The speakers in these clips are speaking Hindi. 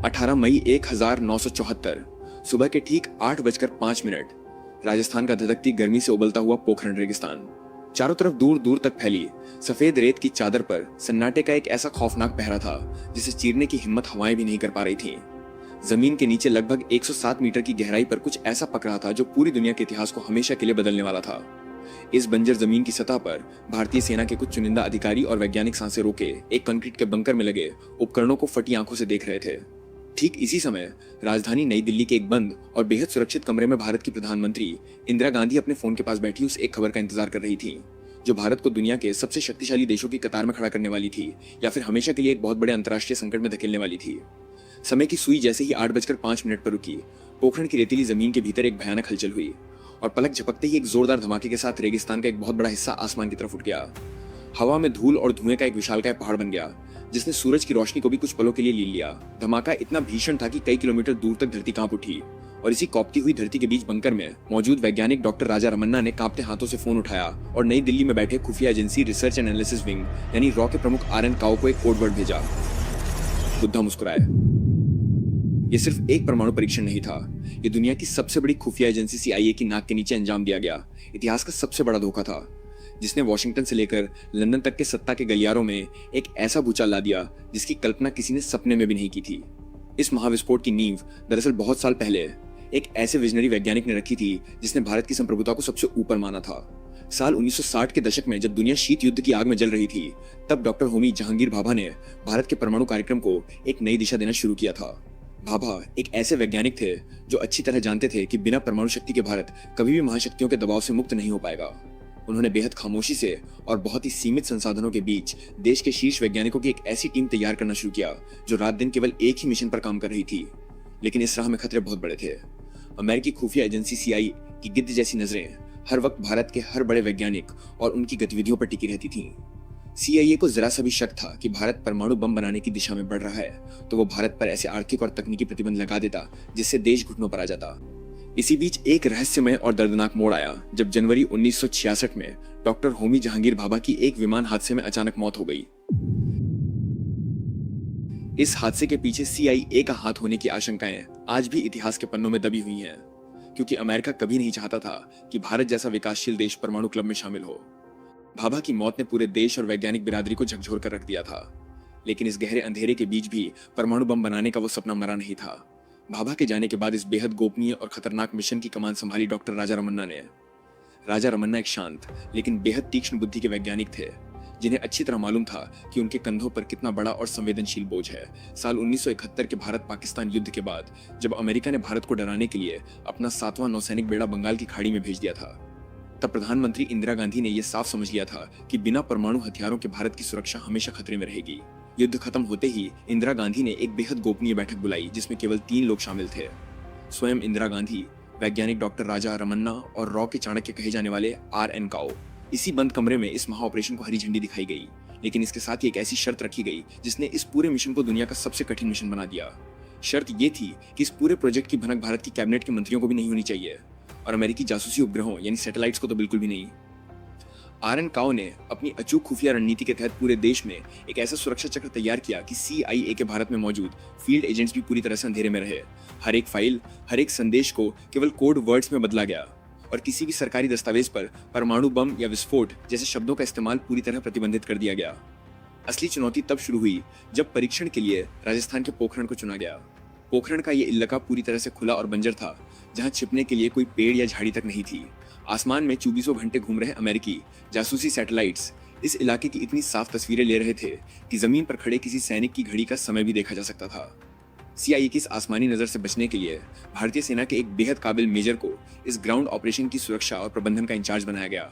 18 मई 1974 सुबह के ठीक 8:05 राजस्थान का धधकती गर्मी से उबलता हुआ पोखरण रेगिस्तान। चारों तरफ दूर दूर तक फैली सफेद रेत की चादर पर सन्नाटे का एक ऐसा खौफनाक पहरा था जिसे चीरने की हिम्मत हवाएं भी नहीं कर पा रही थीं। जमीन के नीचे लगभग 107 मीटर की गहराई पर कुछ ऐसा पक रहा था जो पूरी दुनिया के इतिहास को हमेशा के लिए बदलने वाला था। इस बंजर जमीन की सतह पर भारतीय सेना के कुछ चुनिंदा अधिकारी और वैज्ञानिक सांसें रोके एक कंक्रीट के बंकर में लगे उपकरणों को फटी आंखों से देख रहे थे। ठीक इसी समय राजधानी नई दिल्ली के एक बंद और बेहद सुरक्षित कमरे में भारत की प्रधानमंत्री इंदिरा गांधी अपने फोन के पास बैठी उस एक खबर का इंतजार कर रही थी जो भारत को दुनिया के सबसे शक्तिशाली देशों की कतार में खड़ा करने वाली थी या फिर हमेशा के लिए एक बहुत बड़े अंतर्राष्ट्रीय संकट में धकेलने वाली थी। समय की सुई जैसे ही 8:05 पर रुकी, पोखरण की रेतीली जमीन के भीतर एक भयानक हलचल हुई और पलक झपकते ही एक जोरदार धमाके के साथ रेगिस्तान का एक बहुत बड़ा हिस्सा आसमान की तरफ उठ गया। हवा में धूल और धुएं का एक विशालकाय पहाड़ बन गया जिसने सूरज की रोशनी को भी कुछ पलों के लिए ले लिया। धमाका इतना भीषण था कि कई किलोमीटर दूर तक धरती कांप उठी और इसी कौपती हुई धरती के बीच बंकर में मौजूद वैज्ञानिक डॉक्टर राजा रमन्ना ने कांपते हाथों से फोन उठाया और नई दिल्ली में बैठे खुफिया agency research and analysis wing यानी रॉ के प्रमुख आर.एन. काओ को एक कोड वर्ड भेजा। बुद्धा मुस्कुराए। ये सिर्फ एक परमाणु परीक्षण नहीं था, ये दुनिया की सबसे बड़ी खुफिया एजेंसी CIA की नाक के नीचे अंजाम दिया गया इतिहास का सबसे बड़ा धोखा था जिसने वॉशिंगटन से लेकर लंदन तक के सत्ता के गलियारों में एक ऐसा भूचाल ला दिया जिसकी कल्पना किसी ने सपने में भी नहीं की थी। इस महाविस्फोट की नींव दरअसल बहुत साल पहले एक ऐसे विजनरी वैज्ञानिक ने रखी थी जिसने भारत की संप्रभुता को सबसे ऊपर माना था। साल 1960 के दशक में जब दुनिया शीत युद्ध की आग में जल रही थी, तब डॉक्टर होमी जहांगीर भाभा ने भारत के परमाणु कार्यक्रम को एक नई दिशा देना शुरू किया था। भाभा एक ऐसे वैज्ञानिक थे जो अच्छी तरह जानते थे कि बिना परमाणु शक्ति के भारत कभी भी महाशक्तियों के दबाव से मुक्त नहीं हो पाएगा। उन्होंने बेहद खामोशी से और बहुत ही सीमित संसाधनों के बीच देश के शीर्ष वैज्ञानिकों की एक ऐसी टीम तैयार करना शुरू किया जो रात दिन केवल एक ही मिशन पर काम कर रही थी। लेकिन इस राह में खतरे बहुत बड़े थे। अमेरिकी खुफिया एजेंसी CIA की गिद्ध जैसी नजरें हर वक्त भारत के हर बड़े वैज्ञानिक और उनकी गतिविधियों पर टिकी रहती थीं। CIA को जरा सा भी शक था कि भारत परमाणु बम बनाने की दिशा में बढ़ रहा है तो वो भारत पर ऐसे आर्थिक और तकनीकी प्रतिबंध लगा देता जिससे देश घुटनों पर आ जाता। इसी बीच एक रहस्यमय और दर्दनाक मोड़ आया जब जनवरी 1966 में डॉक्टर होमी जहांगीर भाभा की एक विमान हादसे में अचानक मौत हो गई। इस हादसे के पीछे CIA का हाथ होने की आशंकाएं आज भी इतिहास के पन्नों में दबी हुई हैं, क्योंकि अमेरिका कभी नहीं चाहता था कि भारत जैसा विकासशील देश परमाणु क्लब में शामिल हो। भाभा की मौत ने पूरे देश और वैज्ञानिक बिरादरी को झकझोर कर रख दिया था, लेकिन इस गहरे अंधेरे के बीच भी परमाणु बम बनाने का वो सपना मरा नहीं था। भाभा के जाने के बाद इस बेहद गोपनीय और खतरनाक मिशन की कमान संभाली डॉक्टर राजा रमन्ना ने। राजा रमन्ना एक शांत लेकिन बेहद तीक्ष्ण बुद्धि के वैज्ञानिक थे जिन्हें अच्छी तरह मालूम था कि उनके कंधों पर कितना बड़ा और संवेदनशील बोझ है। साल 1971 के भारत पाकिस्तान युद्ध के बाद जब अमेरिका ने भारत को डराने के लिए अपना 7वां नौसैनिक बेड़ा बंगाल की खाड़ी में भेज दिया था, तब प्रधानमंत्री इंदिरा गांधी ने यह साफ समझ लिया था कि बिना परमाणु हथियारों के भारत की सुरक्षा हमेशा खतरे में रहेगी। युद्ध खत्म होते ही इंदिरा गांधी ने एक बेहद गोपनीय बैठक बुलाई जिसमें केवल 3 लोग शामिल थे, स्वयं इंदिरा गांधी, वैज्ञानिक डॉक्टर राजा रमन्ना और रॉ के चाणक्य कहे जाने वाले R.N. काओ। इसी बंद कमरे में इस महा ऑपरेशन को हरी झंडी दिखाई गई, लेकिन इसके साथ ही एक ऐसी शर्त रखी गई जिसने इस पूरे मिशन को दुनिया का सबसे कठिन मिशन बना दिया। शर्त ये थी कि इस पूरे प्रोजेक्ट की भनक भारत की कैबिनेट के मंत्रियों को भी नहीं होनी चाहिए और अमेरिकी जासूसी उपग्रहों यानी सैटेलाइट्स को तो बिल्कुल भी नहीं। R.N. काओ ने अपनी अचूक खुफिया रणनीति के तहत पूरे देश में एक ऐसा सुरक्षा चक्र तैयार किया कि CIA के भारत में मौजूद फील्ड एजेंट्स भी पूरी तरह से अंधेरे में रहे। हर एक फाइल, हर एक संदेश को केवल कोड वर्ड्स में बदला गया और किसी भी सरकारी दस्तावेज पर परमाणु बम या विस्फोट जैसे शब्दों का इस्तेमाल पूरी तरह प्रतिबंधित कर दिया गया। असली चुनौती तब शुरू हुई जब परीक्षण के लिए राजस्थान के पोखरण को चुना गया। पोखरण का ये इलाका पूरी तरह से खुला और बंजर था, जहां छिपने के लिए कोई पेड़ या झाड़ी तक नहीं थी। आसमान में 24 घंटे घूम रहे अमेरिकी जासूसी सैटेलाइट्स इस इलाके की इतनी साफ तस्वीरें ले रहे थे कि जमीन पर खड़े किसी सैनिक की घड़ी का समय भी देखा जा सकता था। CIA की इस आसमानी नजर से बचने के लिए भारतीय सेना के एक बेहद काबिल मेजर को इस ग्राउंड ऑपरेशन की सुरक्षा और प्रबंधन का इंचार्ज बनाया गया।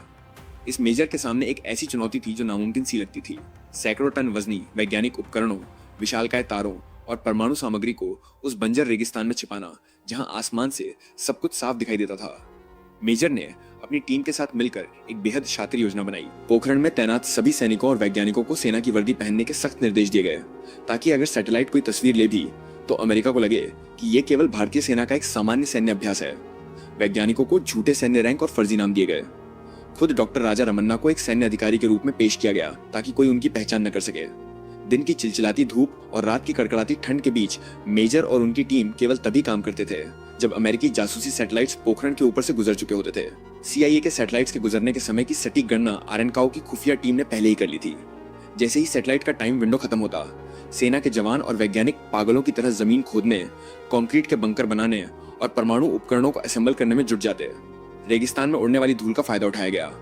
इस मेजर के सामने एक ऐसी चुनौती थी जो नामुमकिन सी लगती थी। सैकड़ों टन वजनी वैज्ञानिक उपकरणों, विशालकाय तारों और परमाणु सामग्री को उस बंजर रेगिस्तान में छिपाना जहां आसमान से सब कुछ साफ दिखाई देता था। मेजर ने अपनी टीम के साथ मिलकर एक बेहद शातिर योजना बनाई। पोखरण में तैनात सभी सैनिकों और वैज्ञानिकों को सेना की वर्दी पहनने के सख्त निर्देश दिए गए ताकि अगर सैटेलाइट कोई तस्वीर ले भी तो अमेरिका को लगे कि यह केवल भारतीय सेना का एक सामान्य सैन्य अभ्यास है। वैज्ञानिकों को झूठे सैन्य रैंक और फर्जी नाम दिए गए। खुद डॉक्टर राजा रमन्ना को एक सैन्य अधिकारी के रूप में पेश किया गया ताकि कोई उनकी पहचान न कर सके। दिन की चिलचिलाती धूप और रात की कड़कड़ाती ठंड के बीच मेजर और उनकी टीम केवल तभी काम करते थे जब अमेरिकी जासूसी सैटेलाइट्स पोखरण के ऊपर से गुजर चुके होते थे। CIA के सैटेलाइट्स के गुजरने के समय की सटीक गणना आरएन काओ की खुफिया टीम ने पहले ही कर ली थी। जैसे ही सैटेलाइट का टाइम विंडो खत्म होता, सेना के जवान और वैज्ञानिक पागलों की तरह जमीन खोदने, कंक्रीट के बंकर बनाने और परमाणु उपकरणों को असेंबल करने में जुट जाते। रेगिस्तान में उड़ने वाली धूल का फायदा उठाया गया।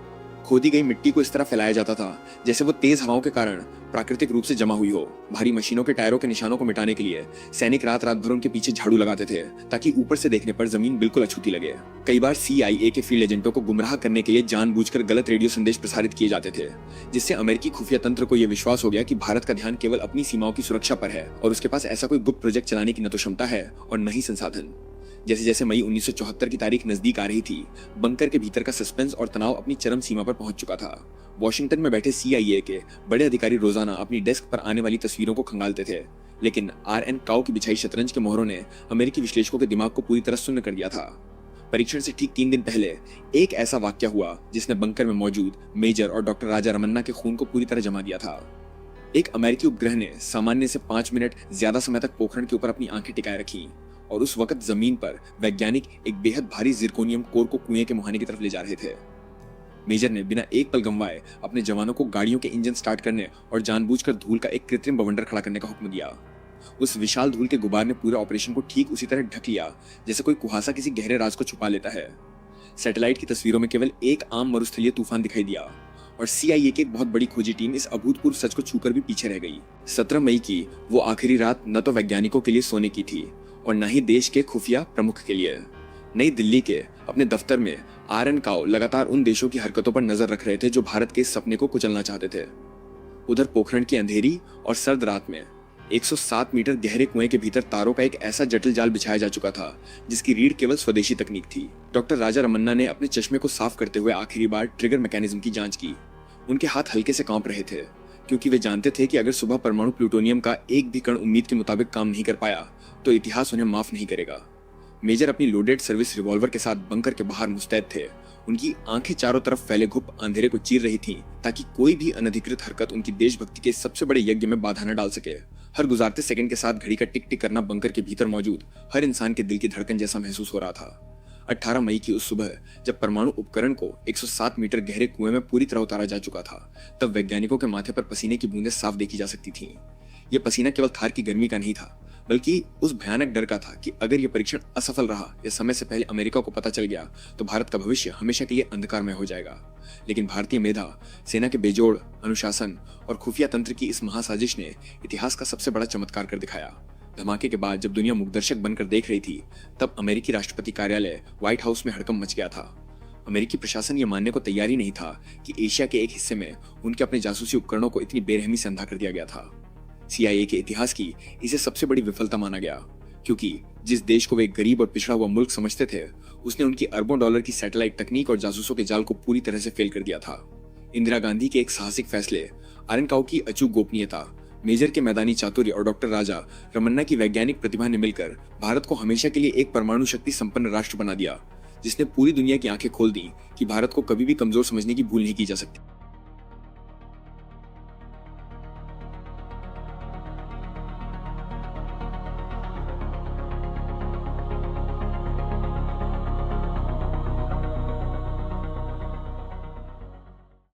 खोदी गई मिट्टी को इस तरह फैलाया जाता था जैसे वो तेज हवाओं के कारण प्राकृतिक रूप से जमा हुई हो। भारी मशीनों के टायरों के निशानों को मिटाने के लिए सैनिक रात रात भर उनके पीछे झाड़ू लगाते थे ताकि ऊपर से देखने पर जमीन बिल्कुल अछूती लगे। कई बार CIA के फील्ड एजेंटों को गुमराह करने के लिए जानबूझकर गलत रेडियो संदेश प्रसारित किए जाते थे, जिससे अमेरिकी खुफिया तंत्र को यह विश्वास हो गया कि भारत का ध्यान केवल अपनी सीमाओं की सुरक्षा पर है और उसके पास ऐसा कोई गुप्त प्रोजेक्ट चलाने की न तो क्षमता है और न ही संसाधन। जैसे जैसे मई 1974 की तारीख नजदीक आ रही थी, बंकर के भीतर का सस्पेंस और तनाव अपनी चरम सीमा पर पहुंच चुका था। वॉशिंगटन में बैठे CIA के बड़े अधिकारी रोजाना अपनी डेस्क पर आने वाली तस्वीरों को खंगालते थे, लेकिन आरएन काओ की बिछाई शतरंज के मोहरों ने अमेरिकी विश्लेषकों के दिमाग को पूरी तरह सुन्न कर दिया था। परीक्षण से ठीक 3 दिन पहले एक ऐसा वाक्य हुआ जिसने बंकर में मौजूद मेजर और डॉक्टर राजा रमन्ना के खून को पूरी तरह जमा दिया था। एक अमेरिकी उपग्रह ने सामान्य से 5 मिनट ज्यादा समय तक पोखरण के ऊपर अपनी आंखें टिकाए रखी और उस वक्त जमीन पर वैज्ञानिक एक बेहद भारी जिरकोनियम कोर को कुएं के मुहाने की तरफ ले जा रहे थे। मेजर ने बिना एक पल गंवाए अपने जवानों को गाड़ियों के इंजन स्टार्ट करने और जानबूझकर धूल का एक कृत्रिम बवंडर खड़ा करने का हुक्म दिया। उस विशाल धूल के गुबार ने पूरे ऑपरेशन को ठीक उसी तरह ढक लिया जैसे कोई कुहासा किसी गहरे राज को छुपा लेता है। सैटेलाइट की तस्वीरों में केवल एक आम मरुस्थलीय तूफान दिखाई दिया और CIA की एक बहुत बड़ी खोजी टीम इस अभूतपूर्व सच को छूकर भी पीछे रह गई। 17 मई की वो आखिरी रात न तो वैज्ञानिकों के लिए सोने की थी और न ही देश के खुफिया प्रमुख के लिए। नई दिल्ली के अपने दफ्तर में आरएन काओ लगातार उन देशों की हरकतों पर नजर रख रहे थे जो भारत के इस सपने को कुचलना चाहते थे। उधर पोखरण की अंधेरी और सर्द रात में 107 मीटर गहरे कुएं के भीतर तारों का एक ऐसा जटिल जाल बिछाया जा चुका था जिसकी रीढ़ केवल स्वदेशी तकनीक थी। डॉक्टर राजा रमन्ना ने अपने चश्मे को साफ करते हुए आखिरी बार ट्रिगर मैकेनिज्म की जांच की। उनके हाथ हल्के से कांप रहे थे क्योंकि वे जानते थे कि अगर सुबह परमाणु प्लूटोनियम का एक भी कण उम्मीद के मुताबिक काम नहीं कर पाया तो इतिहास उन्हें माफ नहीं करेगा। मेजर अपनी लोडेड सर्विस रिवॉल्वर के साथ बंकर के बाहर मुस्तैद थे। उनकी आंखें चारों तरफ फैले घुप अंधेरे को चीर रही थीं ताकि कोई भी अनधिकृत हरकत उनकी देशभक्ति के सबसे बड़े यज्ञ में बाधा न डाल सके। हर गुजारते सेकंड के साथ घड़ी का टिक टिक करना बंकर के भीतर मौजूद हर इंसान के दिल की धड़कन जैसा महसूस हो रहा था। 18 मई की उस सुबह जब परमाणु उपकरण को 107 मीटर गहरे कुएं में पूरी तरह उतारा जा चुका था, तब वैज्ञानिकों के माथे पर पसीने की बूंदें साफ देखी जा सकती थीं। यह पसीना केवल थार की गर्मी का नहीं था, बल्कि उस भयानक डर का था कि अगर यह परीक्षण असफल रहा या समय से पहले अमेरिका को पता चल गया तो भारत का भविष्य हमेशा के लिए अंधकारमय हो जाएगा। लेकिन भारतीय मेधा, सेना के बेजोड़ अनुशासन और खुफिया तंत्र की इस महासाजिश ने इतिहास का सबसे बड़ा चमत्कार कर दिखाया। धमाके के बाद जब दुनिया मुखदर्शक बनकर देख रही थी, तब अमेरिकी राष्ट्रपति कार्यालय व्हाइट हाउस में हड़कंप मच गया था। अमेरिकी प्रशासन ये मानने को तैयार ही नहीं था कि एशिया के एक हिस्से में उनके अपने जासूसी उपकरणों को इतनी बेरहमी से अंधा कर दिया गया था। CIA के इतिहास की इसे सबसे बड़ी विफलता माना गया, क्योंकि जिस देश को वे एक गरीब और पिछड़ा हुआ मुल्क समझते थे, उसने उनकी अरबों डॉलर की सैटेलाइट तकनीक और जासूसों के जाल को पूरी तरह से फेल कर दिया था। इंदिरा गांधी के एक साहसिक फैसले, आरएन काओ की अचूक गोपनीयता, मेजर के मैदानी चातुर्य और डॉक्टर राजा रमन्ना की वैज्ञानिक प्रतिभा ने मिलकर भारत को हमेशा के लिए एक परमाणु शक्ति संपन्न राष्ट्र बना दिया, जिसने पूरी दुनिया की आंखें खोल दी कि भारत को कभी भी कमजोर समझने की भूल नहीं की जा सकती।